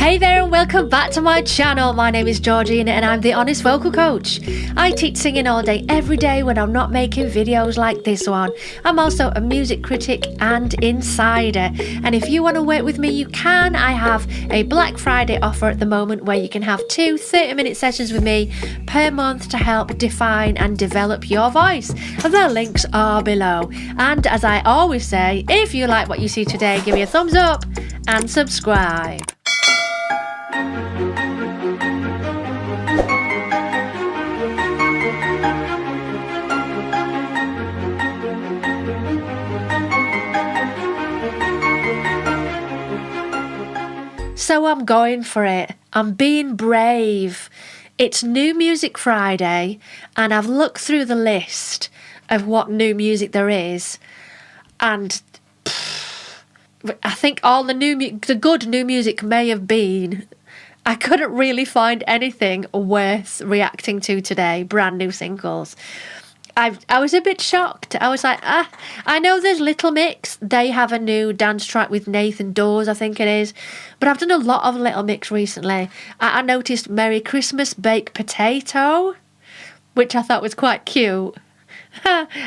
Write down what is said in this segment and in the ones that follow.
Hey there and welcome back to my channel. My name is Georgina and I'm the Honest Vocal Coach. I teach singing all day every day when I'm not making videos like this one. I'm also a music critic and insider, and if you want to work with me you can. I have a Black Friday offer at the moment where you can have 2 30-minute sessions with me per month to help define and develop your voice. The links are below, and as I always say, if you like what you see today, give me a thumbs up and subscribe. So I'm going for it. I'm being brave. It's New Music Friday and I've looked through the list of what new music there is, and I think all the good new music may have been. I couldn't really find anything worth reacting to today, brand new singles. I was a bit shocked. I was like, I know there's Little Mix. They have a new dance track with Nathan Dawes, I think it is. But I've done a lot of Little Mix recently. I noticed Merry Christmas Baked Potato, which I thought was quite cute.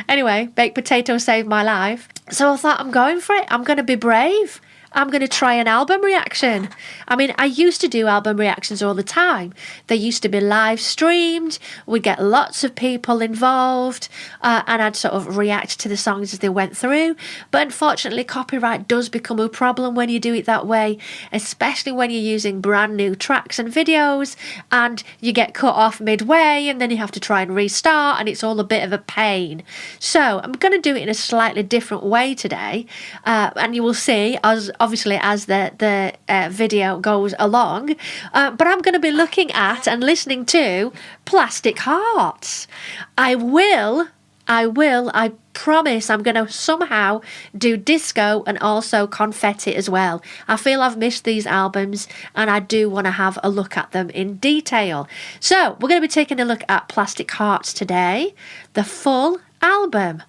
Anyway, Baked Potato saved my life. So I thought, I'm going for it. I'm going to be brave. I'm going to try an album reaction. I mean, I used to do album reactions all the time. They used to be live streamed. We'd get lots of people involved, and I'd sort of react to the songs as they went through. But unfortunately, copyright does become a problem when you do it that way, especially when you're using brand new tracks and videos, and you get cut off midway, and then you have to try and restart, and it's all a bit of a pain. So I'm going to do it in a slightly different way today, and you will see obviously as the video goes along, but I'm going to be looking at and listening to Plastic Hearts. I promise I'm going to somehow do disco and also confetti as well. I feel I've missed these albums and I do want to have a look at them in detail. So we're going to be taking a look at Plastic Hearts today, the full album.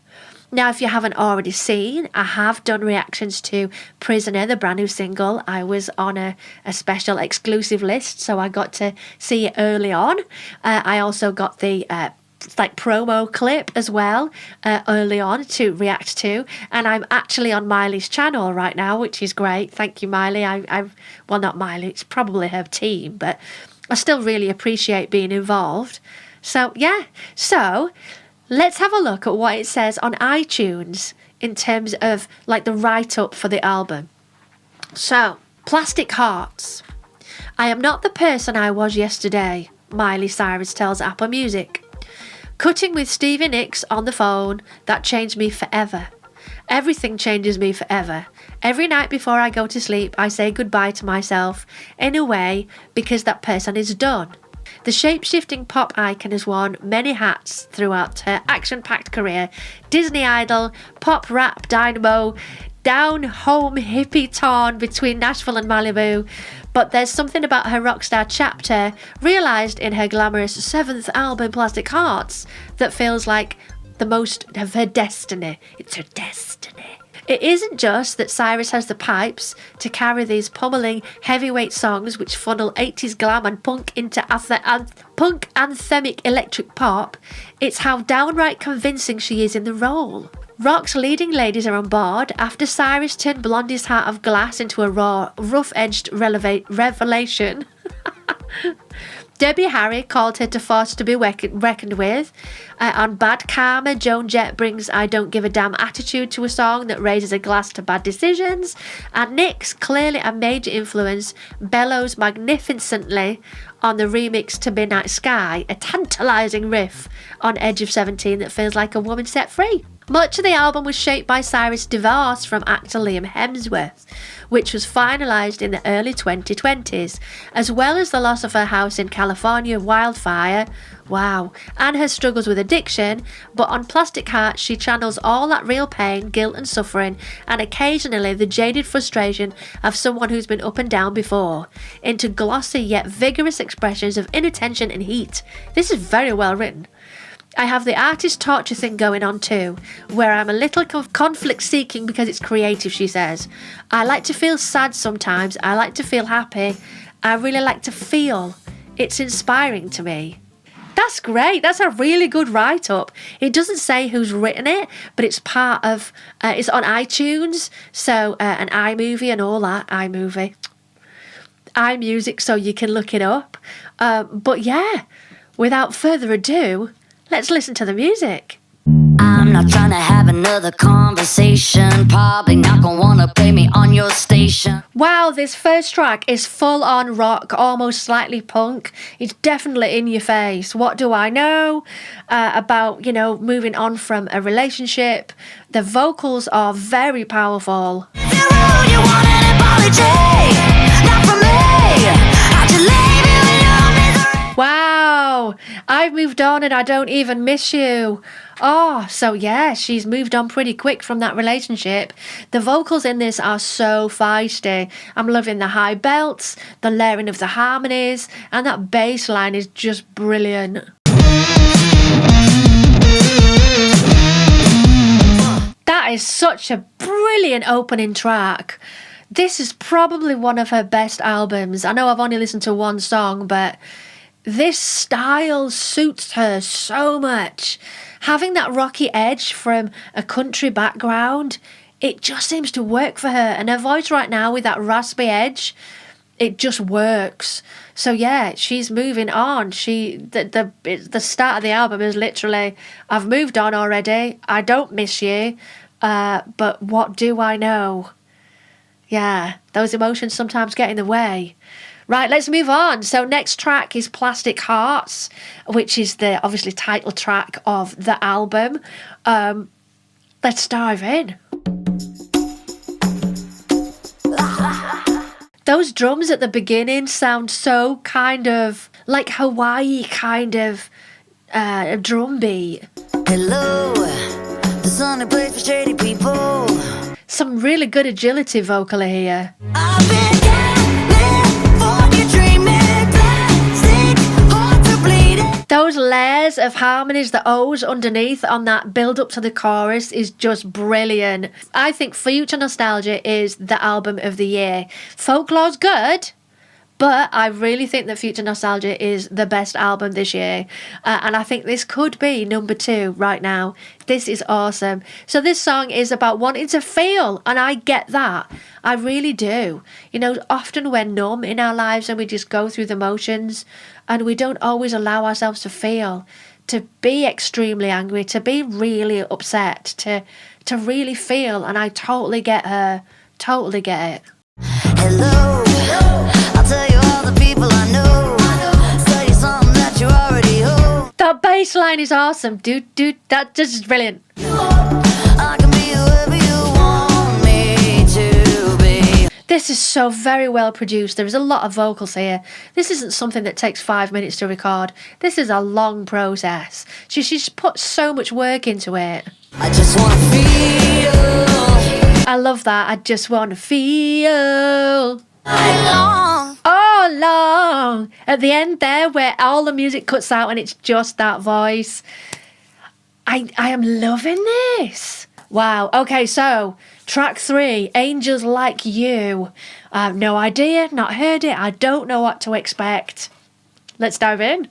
Now, if you haven't already seen, I have done reactions to Prisoner, the brand new single. I was on a special exclusive list, so I got to see it early on. I also got the promo clip as well early on to react to, and I'm actually on Miley's channel right now, which is great. Thank you, Miley. Well, not Miley, it's probably her team, but I still really appreciate being involved. So yeah, let's have a look at what it says on iTunes in terms of like the write-up for the album. So, Plastic Hearts. I am not the person I was yesterday, Miley Cyrus tells Apple Music. Cutting with Stevie Nicks on the phone, that changed me forever. Everything changes me forever. Every night before I go to sleep, I say goodbye to myself in a way because that person is done. The shape-shifting pop icon has worn many hats throughout her action-packed career. Disney idol, pop rap dynamo, down-home hippie torn between Nashville and Malibu. But there's something about her rockstar chapter, realised in her glamorous 7th album, Plastic Hearts, that feels like the most of her destiny. It's her destiny. It isn't just that Cyrus has the pipes to carry these pummeling heavyweight songs which funnel 80s glam and punk into punk anthemic electric pop. It's how downright convincing she is in the role. Rock's leading ladies are on board after Cyrus turned Blondie's Heart of Glass into a raw, rough-edged revelation. Debbie Harry called her to force to be reckoned with. On Bad Karma, Joan Jett brings I don't give a damn attitude to a song that raises a glass to bad decisions. And Nyx, clearly a major influence, bellows magnificently on the remix to Midnight Sky, a tantalising riff on Edge of 17 that feels like a woman set free. Much of the album was shaped by Cyrus' divorce from actor Liam Hemsworth, which was finalised in the early 2020s, as well as the loss of her house in California wildfire, and her struggles with addiction. But on Plastic Hearts she channels all that real pain, guilt and suffering, and occasionally the jaded frustration of someone who's been up and down before, into glossy yet vigorous expressions of inattention and heat. This is very well written. I have the artist torture thing going on too, where I'm a little conflict seeking because it's creative, she says. I like to feel sad sometimes. I like to feel happy. I really like to feel. It's inspiring to me. That's great. That's a really good write-up. It doesn't say who's written it, but it's part of, it's on iTunes, so an iMovie and all that, iMusic, so you can look it up. But yeah, without further ado, let's listen to the music. I'm not trying to have another conversation. Probably not gonna wanna play me on your station. Wow, this first track is full on rock, almost slightly punk. It's definitely in your face. What do I know about, moving on from a relationship? The vocals are very powerful. You want an apology, not from me. How'd you leave you in your misery? Wow, I've moved on and I don't even miss you. Oh, so yeah, she's moved on pretty quick from that relationship. The vocals in this are so feisty. I'm loving the high belts, the layering of the harmonies, and that bass line is just brilliant. That is such a brilliant opening track. This is probably one of her best albums. I know I've only listened to one song, but this style suits her so much. Having that rocky edge from a country background, it just seems to work for her. And her voice right now with that raspy edge, it just works. So yeah, she's moving on. The start of the album is literally, I've moved on already. I don't miss you. But what do I know? Yeah, those emotions sometimes get in the way. Right, let's move on. So next track is Plastic Hearts, which is the obviously title track of the album. Let's dive in. Those drums at the beginning sound so kind of like Hawaii kind of drum beat. Hello, the sunny place for shady people. Some really good agility vocal here. I've been California dreaming, plastic hearts are bleeding. Those layers of harmonies, the O's underneath on that build up to the chorus is just brilliant. I think Future Nostalgia is the album of the year. Folklore's good, but I really think that Future Nostalgia is the best album this year. And I think this could be number 2 right now. This is awesome. So this song is about wanting to feel, and I get that. I really do. Often we're numb in our lives and we just go through the motions and we don't always allow ourselves to feel, to be extremely angry, to be really upset, to really feel. And I totally get her. Totally get it. Hello, I'll tell you all the people I know. Say something that you already hold. That bass line is awesome. Dude, that just is brilliant. I can be whoever you want me to be. This is so very well produced. There is a lot of vocals here. This isn't something that takes 5 minutes to record. This is a long process. She's put so much work into it. I just want to feel. I love that. I just want to feel. Long. Oh, long. At the end there where all the music cuts out and it's just that voice. I am loving this. Wow. Okay, so track 3, Angels Like You. No idea, not heard it. I don't know what to expect. Let's dive in.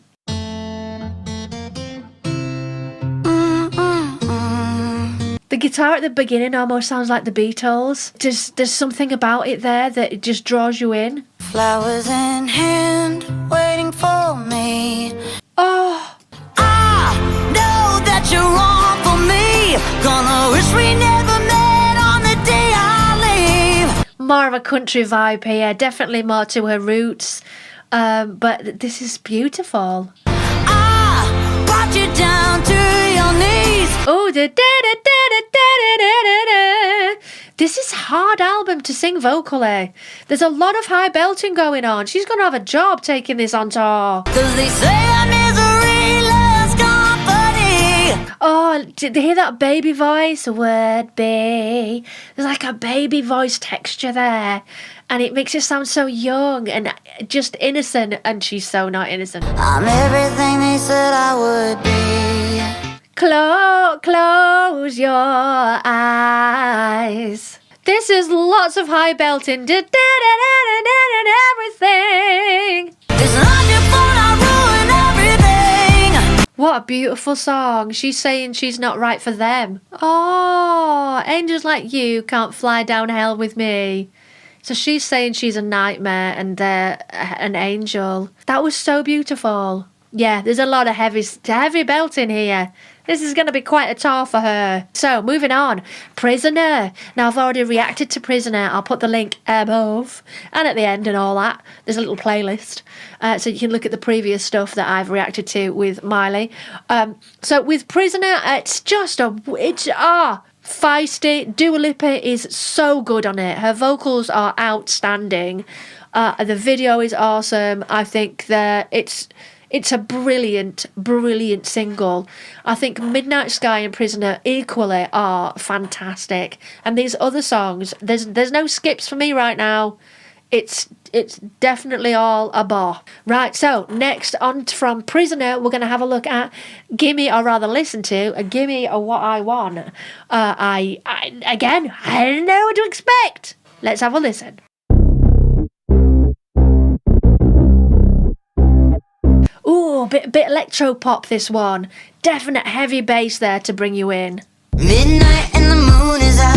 The guitar at the beginning almost sounds like the Beatles. There's something about it there that it just draws you in. Flowers in hand, waiting for me. Oh, I know that you're wrong for me. Gonna wish we never met on the day I leave. more of a country vibe here. Definitely more to her roots. But this is beautiful. I brought you down to your knees. Oh, this is a hard album to sing vocally. There's a lot of high belting going on. She's going to have a job taking this on tour. 'Cause they say our misery loves company. Oh, did they hear that baby voice? Would be. There's like a baby voice texture there. and it makes it sound so young and just innocent, and she's so not innocent. I'm everything they said I would be. Close your eyes. This is lots of high belting. And everything. It's not your fault I ruined everything. What a beautiful song. She's saying she's not right for them. Oh, angels like you can't fly down hell with me. So she's saying she's a nightmare and they're an angel. That was so beautiful. Yeah, there's a lot of heavy belting here. This is going to be quite a tour for her. So, moving on. Prisoner. Now, I've already reacted to Prisoner. I'll put the link above and at the end and all that. There's a little playlist. So you can look at the previous stuff that I've reacted to with Miley. So, with Prisoner, it's just feisty. Dua Lipa is so good on it. Her vocals are outstanding. The video is awesome. I think that it's a brilliant, brilliant single. I think Midnight Sky and Prisoner equally are fantastic. And these other songs, there's no skips for me right now. It's definitely all a bop. Right, so next on from Prisoner, we're going to have a look at Gimme, or rather listen to a Gimme or What I Want. I didn't know what to expect. Let's have a listen. Ooh, bit electro pop this one. Definite heavy bass there to bring you in. Midnight and the moon is out.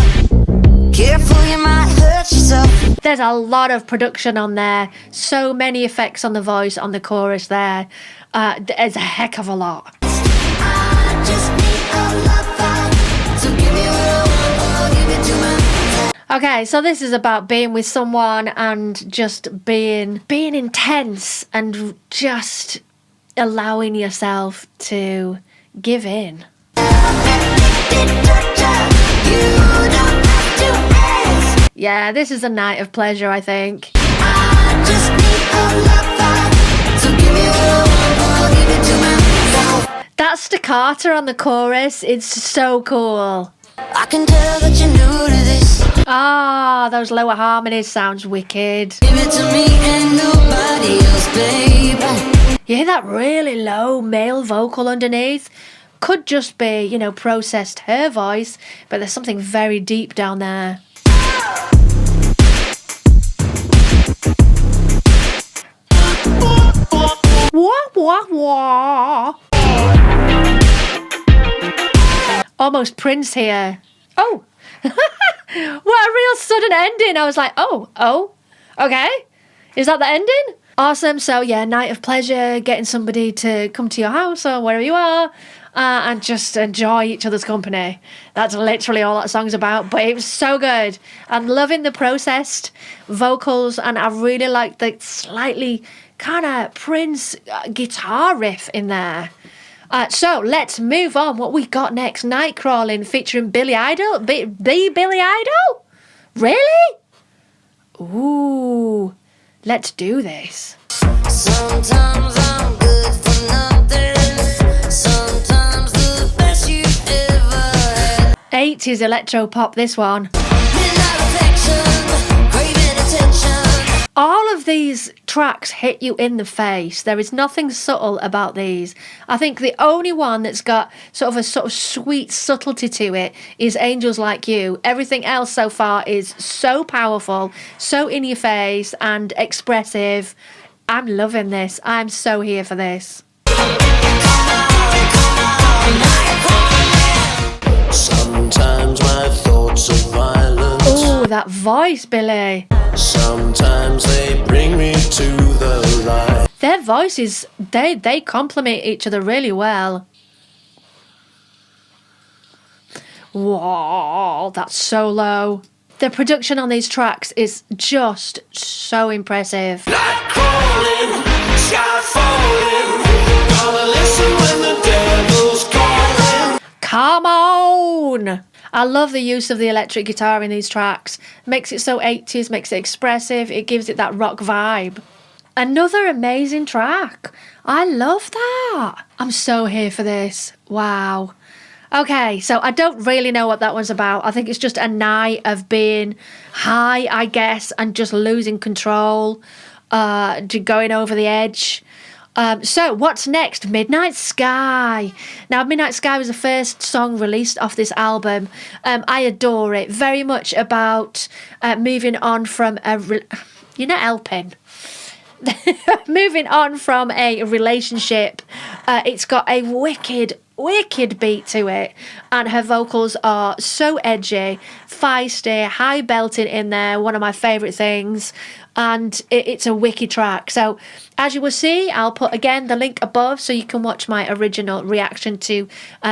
Careful, you might hurt yourself. There's a lot of production on there. So many effects on the voice, on the chorus there. There's a heck of a lot. I just need a lover. So give me what I want, give it to me. Okay, so this is about being with someone and just being intense and just allowing yourself to give in. Yeah, this is a night of pleasure, I think. I just need a lover. So give me what I want, give it to myself. That staccato on the chorus, it's so cool. I can tell that you're new to this. Ah, those lower harmonies sounds wicked. Give it to me and nobody else, baby. You hear that really low male vocal underneath? Could just be, processed her voice, but there's something very deep down there. Wah, wah, wah. Almost Prince here. Oh, what a real sudden ending. I was like, oh, okay. Is that the ending? Awesome. So yeah, night of pleasure, getting somebody to come to your house or wherever you are and just enjoy each other's company. That's literally all that song's about, but it was so good. I'm loving the processed vocals, and I really like the slightly kind of Prince guitar riff in there. So let's move on. What we got next? Night Crawling featuring Billy Idol. The Billy Idol? Really? Ooh, let's do this. Sometimes I'm good for nothing. Sometimes the best you've ever had. 80s electro pop, this one. Midnight affection, craving attention. All of these tracks hit you in the face. There is nothing subtle about these. I think the only one that's got sort of sweet subtlety to it is Angels Like You. Everything else so far is so powerful, so in your face and expressive. I'm loving this. I'm so here for this. Sometimes my thoughts are violent. Oh, that voice, Billy. Sometimes they bring me to the light. Their voices, they complement each other really well. Whoa, that's so low. The production on these tracks is just so impressive. Night crawling, sky falling. Gonna listen when the devil's calling. Come on! I love the use of the electric guitar in these tracks. Makes it so 80s, makes it expressive, it gives it that rock vibe. Another amazing track. I love that. I'm so here for this. Wow. Okay, so I don't really know what that one's about. I think it's just a night of being high, I guess, and just losing control, going over the edge. So what's next? Midnight Sky. Now, Midnight Sky was the first song released off this album. I adore it. Very much about moving on from you're not helping. Moving on from a relationship. It's got a wicked beat to it, and her vocals are so edgy, feisty, high belting in there, one of my favourite things, and it's a wicked track. So as you will see, I'll put again the link above so you can watch my original reaction to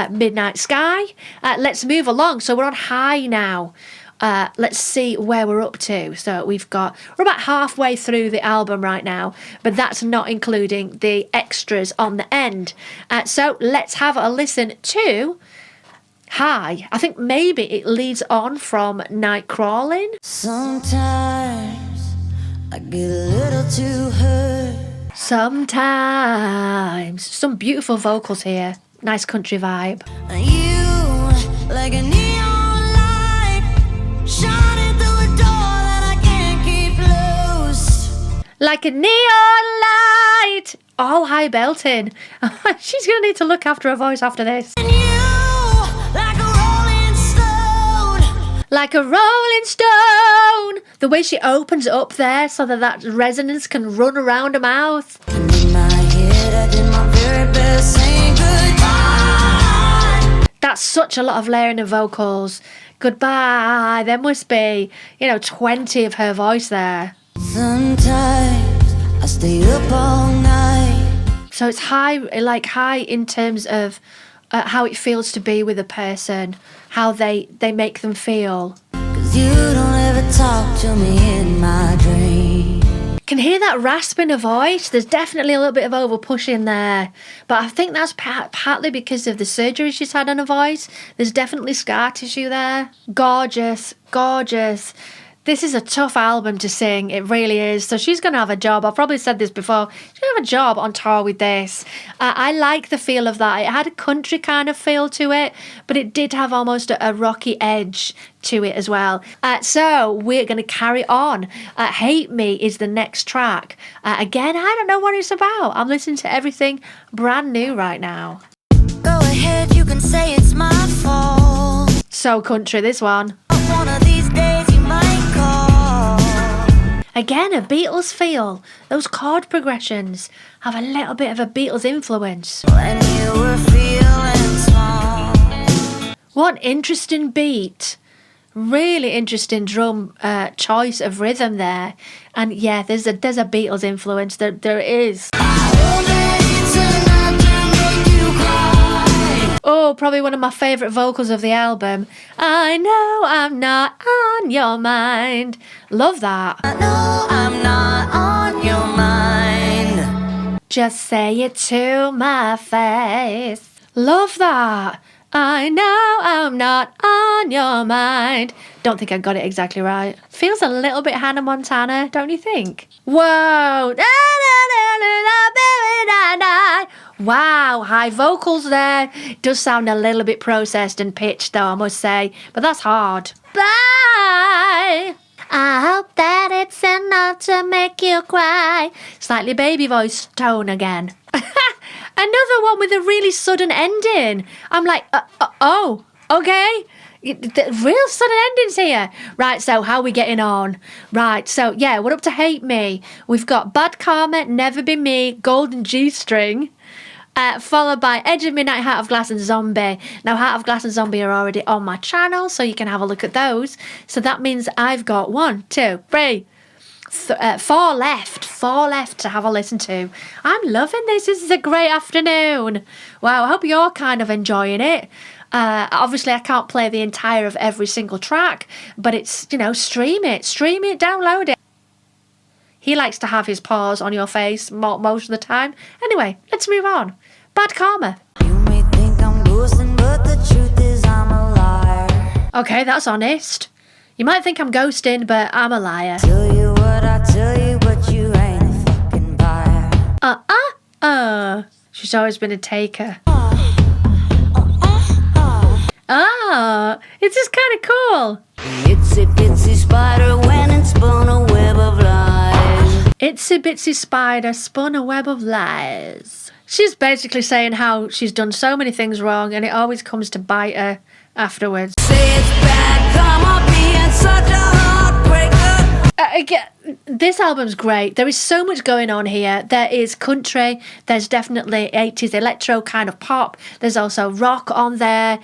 Midnight Sky. Let's move along. So we're on High now. Let's see where we're up to. So we're about halfway through the album right now, but that's not including the extras on the end. So let's have a listen to High. I think maybe it leads on from Night Crawling. Sometimes I get a little too hurt. Sometimes. Some beautiful vocals here. Nice country vibe. You like a neon light shining through a door that I can't keep closed. Like a neon light. All high belting. She's going to need to look after her voice after this. And you like a rolling stone. Like a rolling stone. The way she opens it up there so that resonance can run around her mouth. And in my head I did my very best saying goodbye. That's such a lot of layering of vocals. Goodbye. There must be, 20 of her voice there. Sometimes I stay up all night. So it's high in terms of how it feels to be with a person, how they make them feel. 'Cause you don't ever talk to me in my dream. Can hear that rasp in her voice. There's definitely a little bit of over pushing there, but I think that's partly because of the surgery she's had on her voice. There's definitely scar tissue there. Gorgeous. This is a tough album to sing. It really is. So she's going to have a job. I've probably said this before. She's going to have a job on tour with this. I like the feel of that. It had a country kind of feel to it, but it did have almost a rocky edge to it as well. So we're going to carry on. Hate Me is the next track. Again, I don't know what it's about. I'm listening to everything brand new right now. Go ahead, you can say it's my fault. So country, this one. One of these days you might call. Again, a Beatles feel. Those chord progressions have a little bit of a Beatles influence. When you were feeling small. What interesting beat. Really interesting drum choice of rhythm there. And yeah, there's a Beatles influence. There is. Oh, probably one of my favourite vocals of the album. I know I'm not on your mind. Love that. I know I'm not on your mind. Just say it to my face. Love that. I know I'm not on your mind. Don't think I got it exactly right. Feels a little bit Hannah Montana, don't you think? Whoa. Wow, high vocals there. Does sound a little bit processed and pitched though, I must say. But that's hard. Bye. I hope that it's enough to make you cry. Slightly baby voice tone again. Another one with a really sudden ending. I'm like, oh, okay. The real sudden endings here. Right, so how are we getting on? Right, so yeah, we're up to Hate Me. We've got Bad Karma, Never Be Me, Golden G-String. Followed by Edge of Midnight, Heart of Glass and Zombie. Now, Heart of Glass and Zombie are already on my channel, so you can have a look at those. So that means I've got 1, 2, 3, 4 left. 4 left to have a listen to. I'm loving this. This is a great afternoon. Wow, I hope you're kind of enjoying it. Obviously, I can't play the entire of every single track, but it's, stream it, download it. He likes to have his paws on your face most of the time. Anyway, let's move on. Bad Karma. You may think I'm ghosting, but the truth is I'm a liar. Okay, that's honest. You might think I'm ghosting, but I'm a liar. Tell you what I tell you, but you ain't a fucking buyer. She's always been a taker. Oh, it's just kind of cool. Itsy bitsy spider went and spun a web of lies. Itsy bitsy spider spun a web of lies. She's basically saying how she's done so many things wrong and it always comes to bite her afterwards. Say it's bad, come on, being such a heartbreaker. Again, this album's great. There is so much going on here. There is country. There's definitely 80s electro kind of pop. There's also rock on there.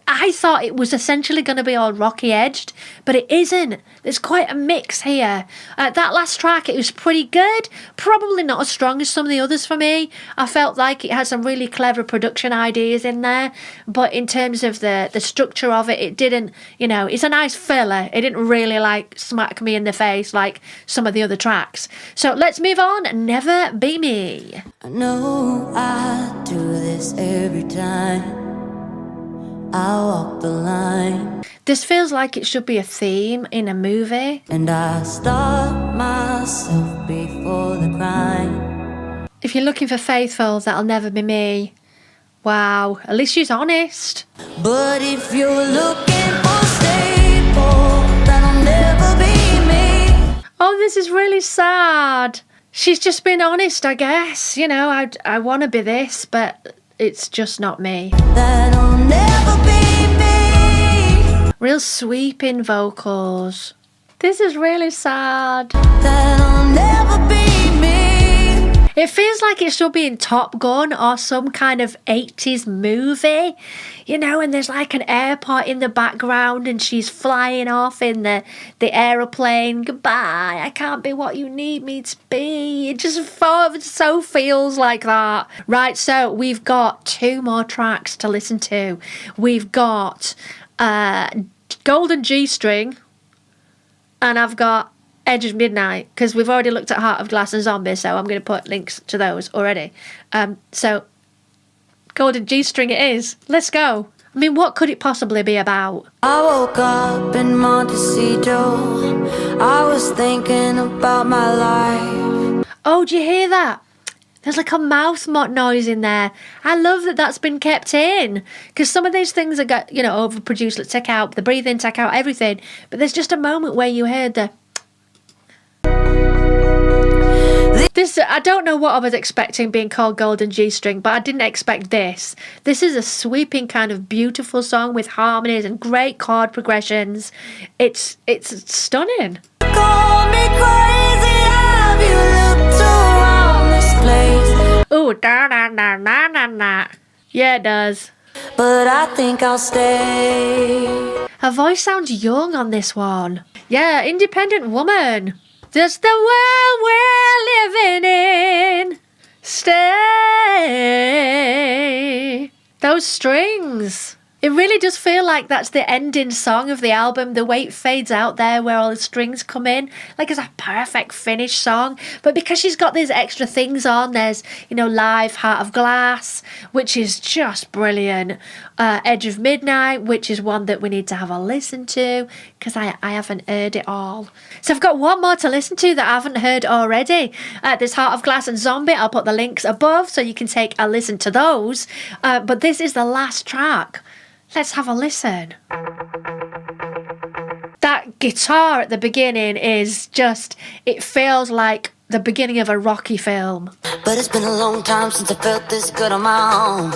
I thought it was essentially going to be all rocky edged, but it isn't. There's quite a mix here. That last track, it was pretty good. Probably not as strong as some of the others for me. I felt like it had some really clever production ideas in there, but in terms of the structure of it, it didn't, it's a nice filler. It didn't really like smack me in the face like some of the other tracks. So let's move on. Never Be Me. I know I do this every time I walk the line, This feels like it should be a theme in a movie. and I stop myself before the crime. If you're looking for Faithful, That'll Never Be Me. Wow, at least she's honest. But if you're looking for stable, that'll never be me. Oh, this is really sad. She's just been honest, I guess. I want to be this, but it's just not me. That'll never be me. Real sweeping vocals. This is really sad. That'll never be me. It feels like it should be in Top Gun or some kind of 80s movie, and there's like an airport in the background and she's flying off in the aeroplane. Goodbye, I can't be what you need me to be. It just so feels like that. Right, so we've got 2 more tracks to listen to. We've got Golden G-String and I've got Edge of Midnight, because we've already looked at Heart of Glass and Zombie, so I'm going to put links to those already. So Golden G-String it is. Let's go. I mean, what could it possibly be about? I woke up in Montecito. I was thinking about my life. Oh, do you hear that? There's like a mouth noise in there. I love that that's been kept in, because some of these things are overproduced. Let's take out the breathing, take out everything. But there's just a moment where you heard the... This, I don't know what I was expecting being called Golden G-String, but I didn't expect this. This is a sweeping kind of beautiful song with harmonies and great chord progressions. It's stunning. Call me crazy, have you looked around this place? Ooh, da na na na na na. Yeah, it does. But I think I'll stay. Her voice sounds young on this one. Yeah, independent woman. Just the world we're living in. Stay. Those strings. It really does feel like that's the ending song of the album. The way it fades out there where all the strings come in. Like it's a perfect finish song. But because she's got these extra things on, there's, Live, Heart of Glass, which is just brilliant. Edge of Midnight, which is one that we need to have a listen to, because I haven't heard it all. So I've got one more to listen to that I haven't heard already. There's Heart of Glass and Zombie. I'll put the links above so you can take a listen to those. But this is the last track. Let's have a listen. That guitar at the beginning is just, it feels like the beginning of a Rocky film. But it's been a long time since I felt this good on my own.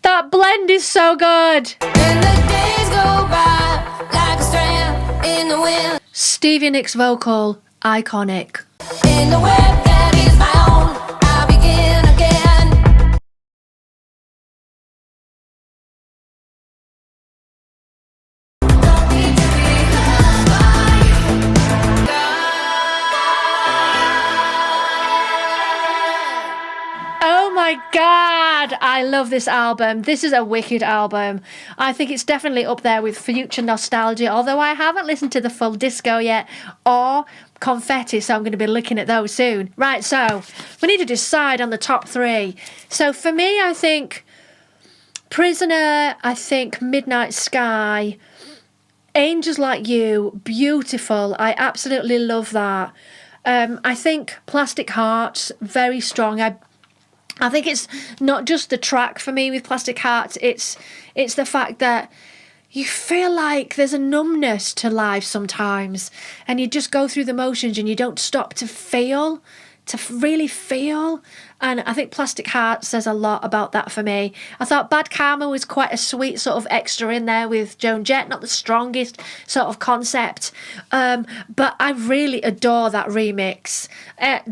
That blend is so good. And the days go by like a strand in the wind. Stevie Nicks vocal, iconic. In the web that is my own, I'll begin again. Oh my God, I love this album. This is a wicked album. I think it's definitely up there with Future Nostalgia, although I haven't listened to the full disco yet, or Confetti, so I'm going to be looking at those soon. Right, so we need to decide on the top 3. So for me, I think Prisoner, I think Midnight Sky, Angels Like You, beautiful. I absolutely love that. I think Plastic Hearts, very strong. I think it's not just the track for me with Plastic Hearts, it's the fact that you feel like there's a numbness to life sometimes, and you just go through the motions and you don't stop to feel, really feel. And I think Plastic Heart says a lot about that for me. I thought Bad Karma was quite a sweet sort of extra in there with Joan Jett, not the strongest sort of concept. But I really adore that remix.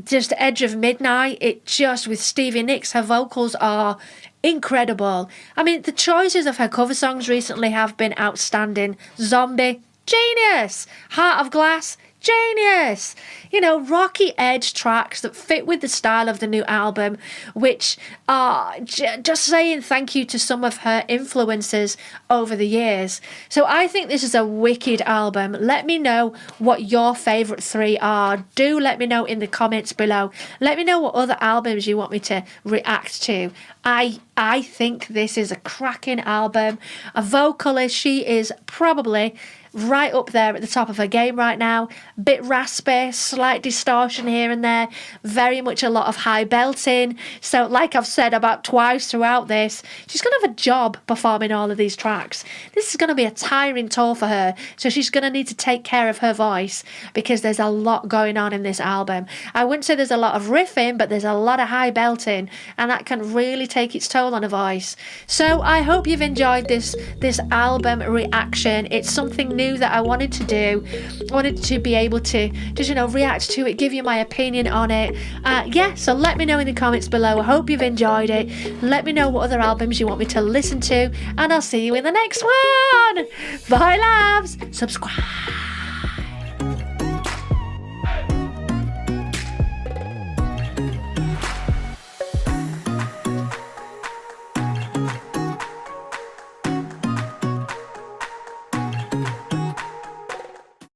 Just Edge of Midnight, it just with Stevie Nicks, her vocals are incredible. I mean, the choices of her cover songs recently have been outstanding. Zombie, genius. Heart of Glass, genius. You know, rocky edge tracks that fit with the style of the new album, which are just saying thank you to some of her influences over the years. So I think this is a wicked album. Let me know what your favourite 3 are. Do let me know in the comments below. Let me know what other albums you want me to react to. I think this is a cracking album. A vocalist, she is probably right up there at the top of her game right now. Bit raspy, slight distortion here and there, very much a lot of high belting. So like I've said about twice throughout this, she's going to have a job performing all of these tracks. This is going to be a tiring tour for her, so she's going to need to take care of her voice because there's a lot going on in this album. I wouldn't say there's a lot of riffing, but there's a lot of high belting, and that can really take its toll on a voice. So I hope you've enjoyed this album reaction. It's something new that I wanted to do. I wanted to be able to just, react to it, give you my opinion on it. So let me know in the comments below. I hope you've enjoyed it. Let me know what other albums you want me to listen to, and I'll see you in the next one. Bye, loves. Subscribe.